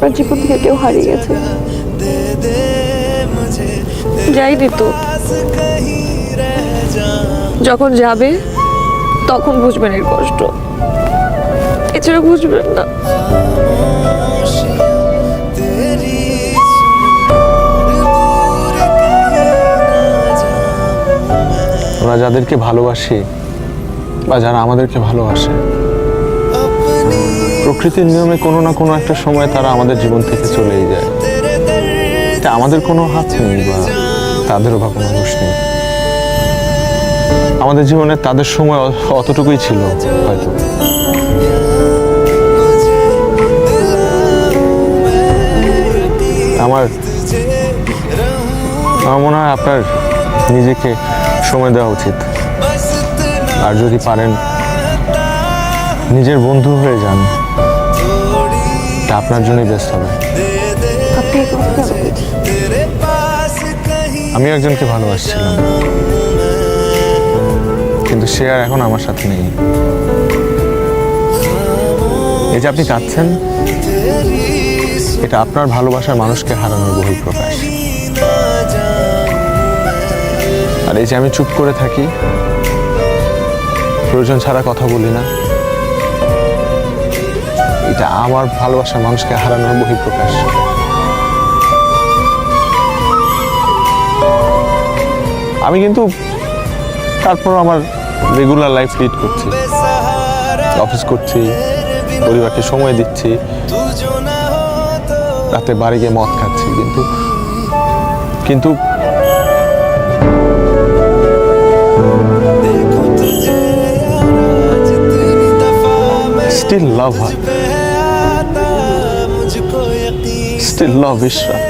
আপনার জীবন থেকে কেউ হারিয়ে গেছে। যাই দিত, যখন যাবে তখন বুঝবেন এর কষ্ট, এছাড়া বুঝবেন না। আমরা যাদেরকে ভালোবাসি বা যারা আমাদেরকে ভালোবাসে, প্রকৃতির নিয়মে কোনো না কোনো একটা সময় তারা আমাদের জীবন থেকে চলেই যায়। এটা আমাদের কোনো হাত নেই বা তাদেরও বা কোনো দোষ নেই। আমাদের জীবনে তাদের সময় অতটুকুই ছিল হয়তো। আমার মনে হয় আপনার নিজেকে সময় দেওয়া উচিত। আর যদি পারেন নিজের বন্ধু হয়ে যান, তা আপনার জন্যই বেস্ট হবে। আমি একজনকে ভালোবাসছিলাম, কিন্তু সে আর এখন আমার সাথে নেই। এই যে আপনি কাঁদছেন, এটা আপনার ভালোবাসার মানুষকে হারানোর বহিঃপ্রকাশ। আর এই যে আমি চুপ করে থাকি, প্রয়োজন ছাড়া কথা বলি না, এটা আমার ভালোবাসার মানুষকে হারানোর বহিঃপ্রকাশ। আমি কিন্তু তারপর আমার রেগুলার লাইফ লিড করছি, অফিস করছি, পরিবারকে সময় দিচ্ছি, রাতে বাড়ি গিয়ে মদ খাচ্ছি, কিন্তু still love her, still love Ishrat.